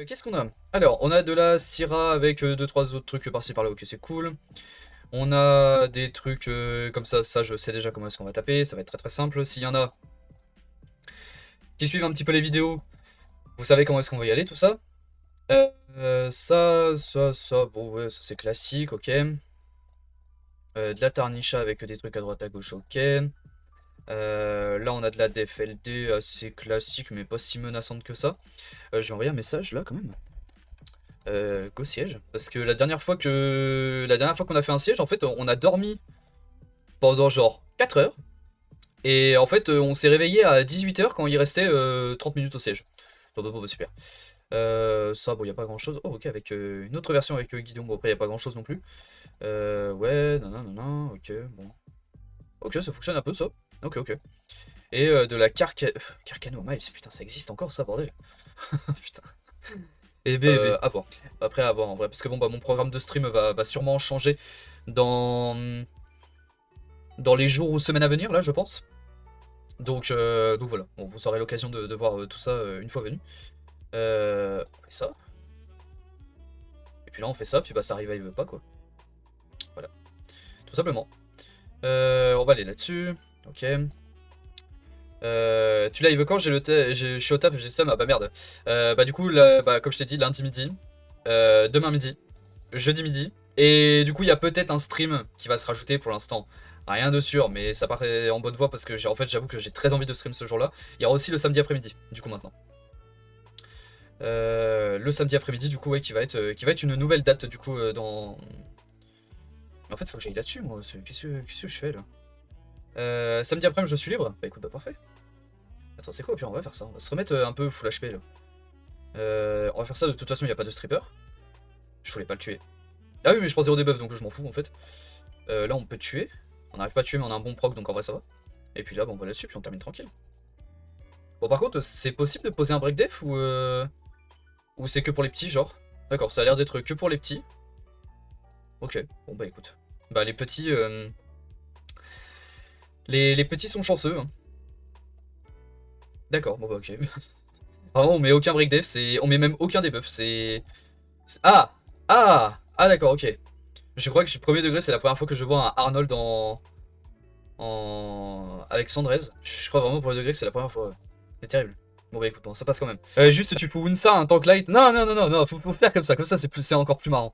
Qu'est-ce qu'on a? Alors, on a de la Syrah avec 2-3 autres trucs par-ci par-là, ok, c'est cool. On a des trucs comme ça je sais déjà comment est-ce qu'on va taper, ça va être très très simple. S'il y en a qui suivent un petit peu les vidéos, vous savez comment est-ce qu'on va y aller, tout ça. Ça, bon ouais, ça c'est classique, ok. De la Tarnisha avec des trucs à droite à gauche, ok. Là on a de la DFLD assez classique mais pas si menaçante que ça. Je vais envoyer un message là quand même. Go siège. Parce que la dernière fois qu'on a fait un siège, en fait, on a dormi pendant genre 4 heures. Et en fait, on s'est réveillé à 18 heures quand il restait 30 minutes au siège. Bon, super. Ça, bon, y a pas grand chose. Oh, ok, avec une autre version avec Guidon. Bon, après, y a pas grand chose non plus. Ouais, non, ok, bon. Ok, ça fonctionne un peu, ça. Ok, ok. Et de la Carcano Miles, putain, ça existe encore, ça, bordel. Putain. Et bébé. À voir. Après, à voir en vrai. Parce que bon, bah, mon programme de stream va sûrement changer dans, dans les jours ou semaines à venir, là, je pense. Donc voilà. Bon, vous aurez l'occasion de voir tout ça une fois venu. On fait ça. Et puis là, on fait ça, puis bah, ça revive pas, quoi. Voilà. Tout simplement. On va aller là-dessus. Ok. Tu live quand je suis au taf, j'ai ça, bah merde. Bah du coup, là, bah, comme je t'ai dit, lundi midi, demain midi, jeudi midi, et du coup il y a peut-être un stream qui va se rajouter pour l'instant. Rien de sûr, mais ça paraît en bonne voie parce que en fait j'avoue que j'ai très envie de stream ce jour-là. Il y aura aussi le samedi après-midi, du coup maintenant. Le samedi après-midi, du coup, ouais, qui va être une nouvelle date, du coup, dans... En fait, faut que j'aille là-dessus, moi. Qu'est-ce que je fais, là? Samedi après-midi, je suis libre? Bah écoute, bah parfait. Attends, c'est quoi? Puis on va faire ça. On va se remettre un peu full HP, là. On va faire ça, de toute façon, il n'y a pas de stripper. Je voulais pas le tuer. Ah oui, mais je prends 0 debuff, donc je m'en fous, en fait. Là, on peut tuer. On n'arrive pas à tuer, mais on a un bon proc, donc en vrai, ça va. Et puis là, bon, on va là-dessus, puis on termine tranquille. Bon, par contre, c'est possible de poser un break def ou c'est que pour les petits, genre? D'accord, ça a l'air d'être que pour les petits. Ok, bon bah écoute. Bah les petits... les petits sont chanceux, hein. D'accord, bon bah ok. Vraiment, on met aucun break def, on met même aucun debuff, Ah! Ah! Ah d'accord, ok. Je crois que premier degré, c'est la première fois que je vois un Arnold avec Sandrez. Je crois vraiment premier degré que c'est la première fois. Ouais. C'est terrible. Bon bah écoute, bon, ça passe quand même. Juste tu peux win ça, un tank light. Non, faut faire comme ça, c'est encore plus marrant.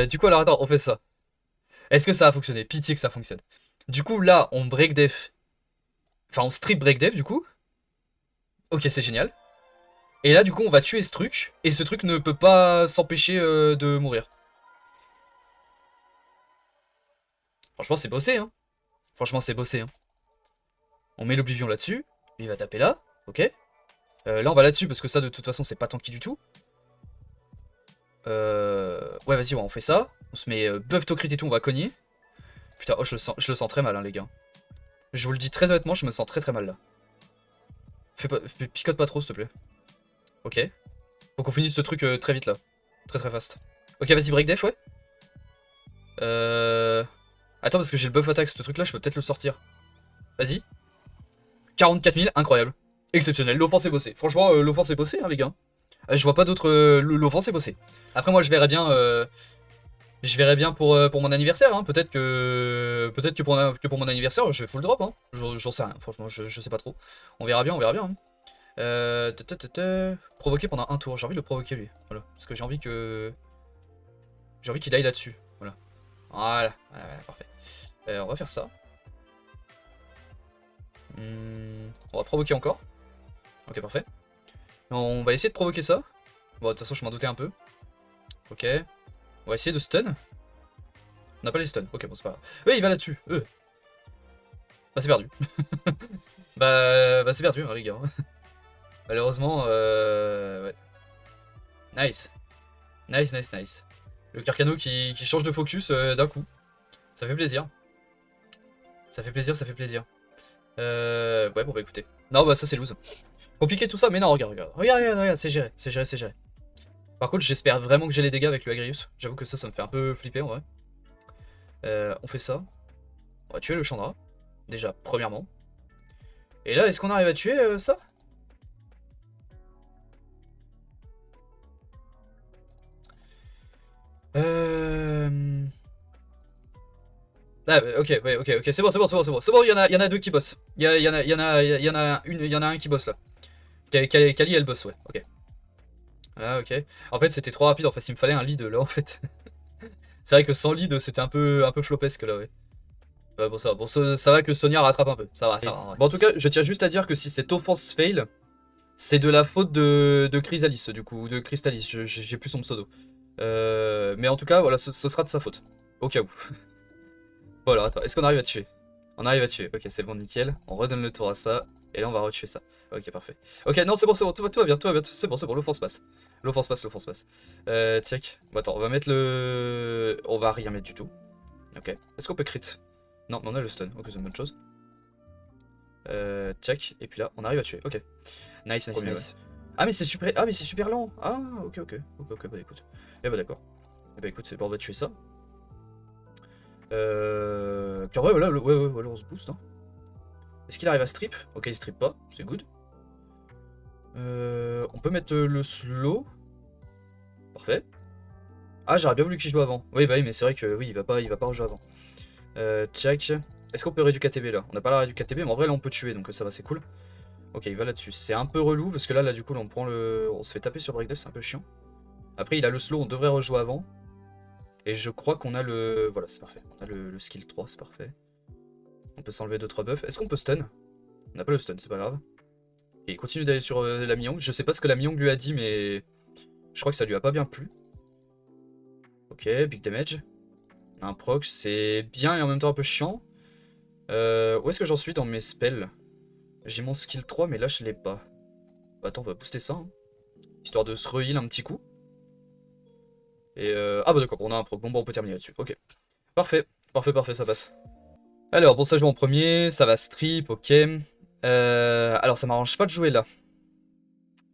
Du coup alors attends, on fait ça. Est-ce que ça va fonctionner? Pitié que ça fonctionne. Du coup là, on break def. Enfin on strip break def du coup. Ok, c'est génial. Et là du coup on va tuer ce truc. Et ce truc ne peut pas s'empêcher de mourir. Franchement c'est bossé hein. Franchement c'est bossé hein. On met l'oblivion là-dessus. Lui il va taper là. Ok. Là on va là-dessus parce que ça de toute façon c'est pas tanky du tout. Ouais vas-y ouais, on fait ça. On se met buff to crit et tout, on va cogner. Putain, oh je le sens très mal hein les gars. Je vous le dis très honnêtement, je me sens très très mal là. Picote pas trop s'il te plaît. Ok. Faut qu'on finisse ce truc très vite là. Très très fast. Ok vas-y break def ouais. Attends parce que j'ai le buff attaque ce truc là, je peux peut-être le sortir. Vas-y. 44 000, incroyable. Exceptionnel, l'offense est bossée. Franchement l'offense est bossée hein les gars. Je vois pas d'autre... l'offense est bossée. Après moi je verrais bien... pour mon anniversaire, hein. Peut-être que pour mon anniversaire, je fais full drop, hein. J'en sais rien, franchement, je sais pas trop. On verra bien, on verra bien. Hein. Provoquer pendant un tour, j'ai envie de le provoquer lui. Voilà, parce que j'ai envie qu'il aille là-dessus. Voilà, parfait. On va faire ça. On va provoquer encore. Ok, parfait. On va essayer de provoquer ça. Bon, de toute façon, je m'en doutais un peu. Ok. On va essayer de stun. On n'a pas les stuns. Ok, bon, c'est pas grave. Il va là-dessus. Bah, c'est perdu. bah c'est perdu, hein, les gars. Malheureusement, ouais. Nice. Nice. Le Carcano qui change de focus d'un coup. Ça fait plaisir. Ça fait plaisir. Ouais, bon, bah écoutez. Non, bah ça c'est loose. Compliqué tout ça, mais non, regarde, c'est géré. Par contre, j'espère vraiment que j'ai les dégâts avec le Agrius. J'avoue que ça me fait un peu flipper en vrai. On fait ça. On va tuer le Chandra. Déjà, premièrement. Et là, est-ce qu'on arrive à tuer ça? Ah, ok, ouais, ok, c'est bon, c'est bon, il y en a deux qui bossent. Il y en a un qui bosse là. Kali, elle bosse, ouais, ok. Voilà, ok. En fait, c'était trop rapide, en fait, il me fallait un lead là, en fait. C'est vrai que sans lead, c'était un peu flopesque là, ouais. Bon, ça va, ça va que Sonia rattrape un peu, ça va, en vrai. Bon, en tout cas, je tiens juste à dire que si cette offense fail, c'est de la faute de Chrysalis, du coup, ou de Crystalis, j'ai plus son pseudo. Mais en tout cas, voilà, ce sera de sa faute. Au cas où. Voilà, attends, est-ce qu'on arrive à tuer? On arrive à tuer, ok, c'est bon, nickel. On redonne le tour à ça, et là on va retuer ça. Ok, parfait. Ok, non, c'est bon, tout va bien, c'est bon, l'offense passe. L'offense passe. Check. Bon, attends, on va mettre le... On va rien mettre du tout. Ok. Est-ce qu'on peut crit? Non, mais on a le stun, ok, c'est une bonne chose. Check, et puis là, on arrive à tuer, ok. Nice. Premier, Ouais. Ah, mais c'est super lent. Ah, ok, bah écoute. Eh bah d'accord. Eh bah écoute, c'est bon, on va tuer ça. Puis ouais, voilà, on se booste. Hein. Est-ce qu'il arrive à strip? Ok, il strip pas, c'est good. On peut mettre le slow. Parfait. Ah, j'aurais bien voulu qu'il joue avant. Oui, bah oui, mais c'est vrai que oui, il va pas rejouer avant. Check. Est-ce qu'on peut réduire KTB là? On n'a pas la réduire KTB, mais en vrai là on peut tuer, donc ça va, c'est cool. Ok, il va là-dessus. C'est un peu relou parce que là du coup, là, on prend le. On se fait taper sur breakdance, c'est un peu chiant. Après, il a le slow, on devrait rejouer avant. Et je crois qu'on a le... Voilà, c'est parfait. On a le skill 3, c'est parfait. On peut s'enlever 2-3 buffs. Est-ce qu'on peut stun? On n'a pas le stun, c'est pas grave. Et il continue d'aller sur la Mi-Yong. Je sais pas ce que la Mi-Yong lui a dit, mais... Je crois que ça lui a pas bien plu. Ok, big damage. On a un proc, c'est bien et en même temps un peu chiant. Où est-ce que j'en suis dans mes spells? J'ai mon skill 3, mais là je l'ai pas. Bah, attends, on va booster ça. Hein. Histoire de se re-heal un petit coup. Et ah bah d'accord, on a un proc. Bon, bah on peut terminer là-dessus. Ok. Parfait, ça passe. Alors, bon, ça joue en premier, ça va strip, ok. Alors, ça m'arrange pas de jouer là.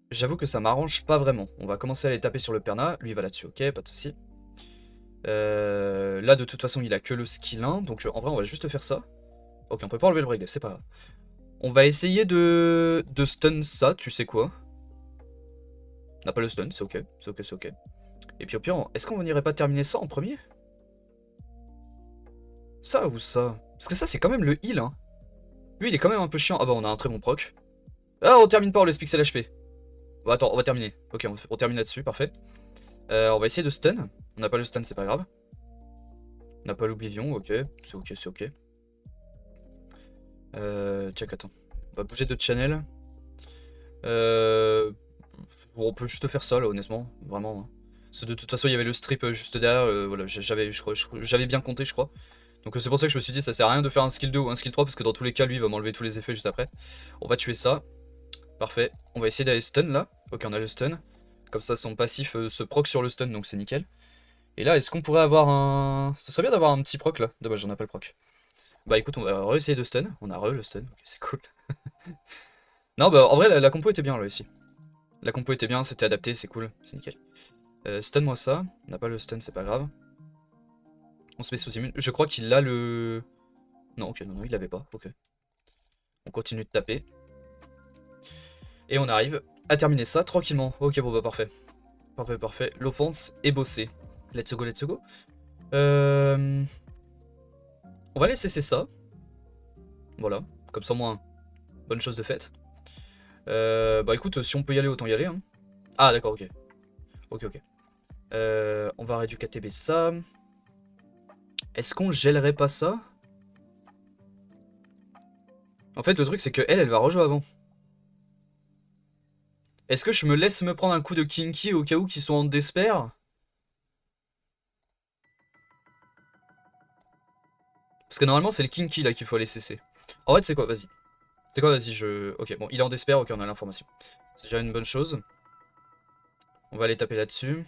J'avoue que ça m'arrange pas vraiment. On va commencer à aller taper sur le Perna. Lui, il va là-dessus, ok, pas de soucis. Là, de toute façon, il a que le skill 1, donc en vrai, on va juste faire ça. Ok, on peut pas enlever le break, c'est pas grave. On va essayer de stun ça, tu sais quoi. On n'a pas le stun, c'est ok, c'est ok. Et puis au pire, est-ce qu'on n'irait pas terminer ça en premier? Ça ou ça? Parce que ça, c'est quand même le heal, hein. Lui, il est quand même un peu chiant. Ah bah, on a un très bon proc. Ah, on termine pas, on laisse pixel HP. Bon, attends, on va terminer. Ok, on termine là-dessus, parfait. On va essayer de stun. On n'a pas le stun, c'est pas grave. On n'a pas l'oblivion, ok. C'est ok. Check, attends. On va bouger de channel. Bon, on peut juste faire ça, là, honnêtement. Vraiment. Hein. Parce que de toute façon, il y avait le strip juste derrière. Voilà, j'avais bien compté, je crois. Donc c'est pour ça que je me suis dit, ça sert à rien de faire un skill 2 ou un skill 3, parce que dans tous les cas, lui, il va m'enlever tous les effets juste après. On va tuer ça. Parfait. On va essayer d'aller stun, là. Ok, on a le stun. Comme ça, son passif se proc sur le stun, donc c'est nickel. Et là, est-ce qu'on pourrait avoir un... Ce serait bien d'avoir un petit proc, là. Dommage, j'en ai pas le proc. Bah écoute, on va réessayer de stun. On a le stun. Ok, c'est cool. Non, bah en vrai, la compo était bien, là, ici. La compo était bien, c'était adapté, c'est cool. C'est nickel. Stun-moi ça. On n'a pas le stun, c'est pas grave. On se met sous immune. Je crois qu'il a le... Non, ok, non, il l'avait pas. Ok. On continue de taper. Et on arrive à terminer ça tranquillement. Ok, bon bah parfait. Parfait. L'offense est bossée. Let's go. On va laisser ça. Voilà. Comme ça, moins bonne chose de faite. Bah écoute, si on peut y aller, autant y aller. Hein. Ah d'accord, ok. Ok. On va réduire KTB ça. Est-ce qu'on gèlerait pas ça? En fait, le truc, c'est que elle va rejouer avant. Est-ce que je me laisse me prendre un coup de Kinky au cas où qu'ils sont en despair? Parce que normalement, c'est le Kinky là qu'il faut aller cesser. En fait, c'est quoi? Vas-y. C'est quoi? Vas-y, je... Ok, bon, il est en despair, ok, on a l'information. C'est déjà une bonne chose. On va aller taper là-dessus.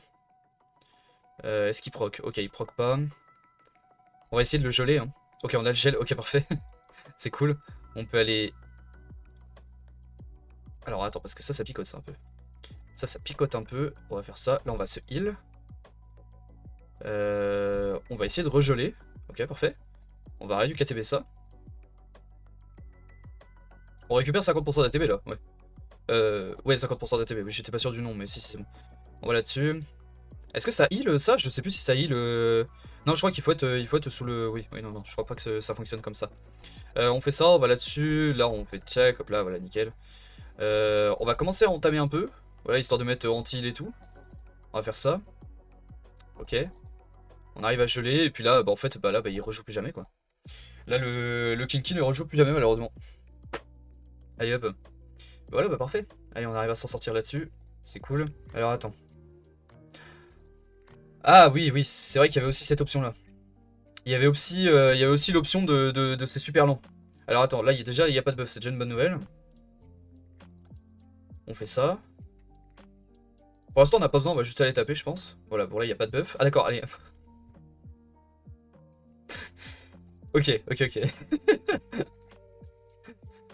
Est-ce qu'il proc? Ok, il proc pas. On va essayer de le geler. Hein. Ok, on a le gel. Ok, parfait. C'est cool. On peut aller... Alors, attends, parce que ça picote ça un peu. Ça picote un peu. On va faire ça. Là, on va se heal. On va essayer de regeler. Ok, parfait. On va réduire KTB ça. On récupère 50% d'ATB là, ouais. Ouais, 50% d'ATB, oui, j'étais pas sûr du nom, mais si, c'est bon. On va là-dessus. Est-ce que ça heal ça? Je sais plus si ça heal. Non, je crois qu'il faut être sous le. Oui, oui, non, non, je crois pas que ça fonctionne comme ça. On fait ça, on va là-dessus. Là, on fait check, hop là, voilà, nickel. On va commencer à entamer un peu. Voilà, histoire de mettre anti-heal et tout. On va faire ça. Ok. On arrive à geler, et puis là, bah en fait, bah là, bah, il rejoue plus jamais quoi. Là, le Kinky ne rejoue plus jamais malheureusement. Allez hop. Voilà, bah parfait. Allez, on arrive à s'en sortir là-dessus. C'est cool. Alors attends. Ah oui, oui, c'est vrai qu'il y avait aussi cette option-là. Il y avait aussi l'option de ces super longs. Alors attends, là déjà il n'y a pas de buff, c'est déjà une bonne nouvelle. On fait ça. Pour l'instant on n'a pas besoin, on va juste aller taper je pense. Voilà, bon là il n'y a pas de buff. Ah d'accord, allez. Ok, ok, ok.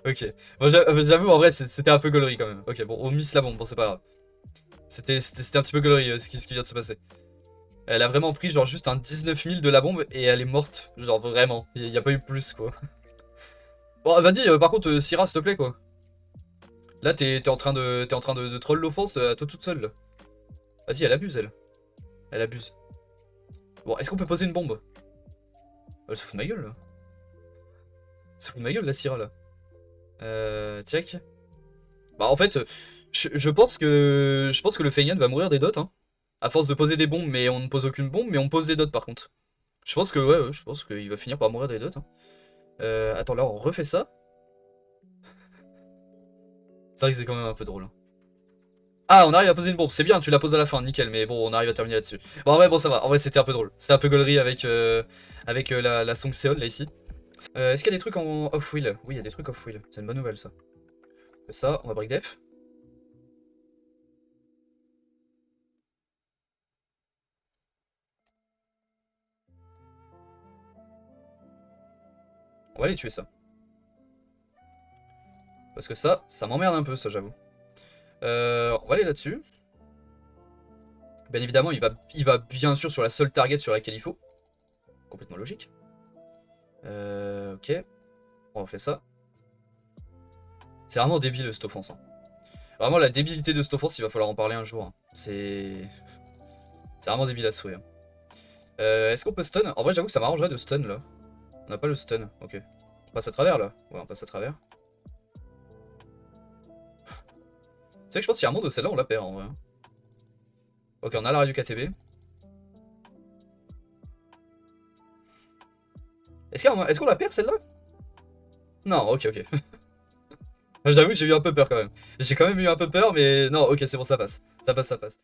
Ok. Bon, j'avoue en vrai c'était un peu gaulerie quand même. Ok, bon, on miss la bombe, bon c'est pas grave. C'était un petit peu gaulerie ce qui vient de se passer. Elle a vraiment pris genre juste un 19 000 de la bombe et elle est morte. Genre vraiment, il n'y a pas eu plus quoi. Bon, vas-y, par contre, Syrah, s'il te plaît, quoi. Là, t'es en train de troll l'offense à toi toute seule, là. Vas-y, elle abuse, elle. Elle abuse. Bon, est-ce qu'on peut poser une bombe? Elle se fout de ma gueule, là. Elle se fout de ma gueule, la Syrah, là. Check. Bah, en fait, je pense que le Feignan va mourir des dots, hein. À force de poser des bombes, mais on ne pose aucune bombe, mais on pose des dots, par contre. Je pense que, ouais, je pense qu'il va finir par mourir des dots, hein. Attends, là, on refait ça. C'est vrai que c'est quand même un peu drôle, hein. Ah, on arrive à poser une bombe, c'est bien, tu la poses à la fin, nickel, mais bon, on arrive à terminer là-dessus. Bon, ouais, bon, ça va, en vrai, c'était un peu drôle. C'était un peu gaulerie avec, la Song Seol, là, ici. Est-ce qu'il y a des trucs en off-wheel? Oui, il y a des trucs off-wheel, c'est une bonne nouvelle, ça. On fait ça, on va break def. On va aller tuer ça. Parce que ça m'emmerde un peu, ça, j'avoue. On va aller là-dessus. Bien évidemment, il va bien sûr sur la seule target sur laquelle il faut. Complètement logique. Ok. On fait ça. C'est vraiment débile cette offense. Hein. Vraiment la débilité de cette offense, il va falloir en parler un jour. Hein. C'est vraiment débile à souhait. Hein. Est-ce qu'on peut stun? En vrai, j'avoue que ça m'arrangerait de stun là. On n'a pas le stun. Ok. On passe à travers là. Ouais, on passe à travers. Tu sais que je pense qu'il y a un monde où celle-là on la perd en vrai. Ok, on a l'arrêt du KTB. Est-ce qu'on la perd celle-là? Non, ok, ok. J'avoue que j'ai eu un peu peur quand même. J'ai quand même eu un peu peur, mais non, ok, c'est bon, ça passe. Ça passe, ça passe.